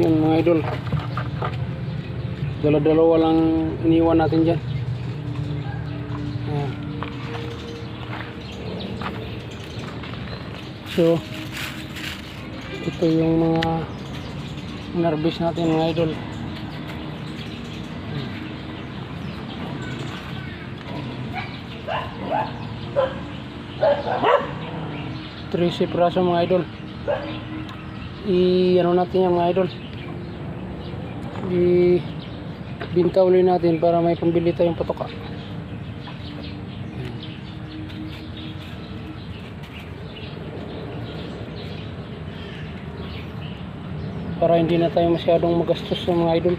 Yun mga idol, dala-dalawa lang iniwan natin dyan. Ayan. So ito yung mga narbis natin mga idol. Trisi praso mga idol. Ano natin yan mga idol, binta uli natin para may pambili tayong patoka. Para hindi na tayo masyadong magastos sa mga idol.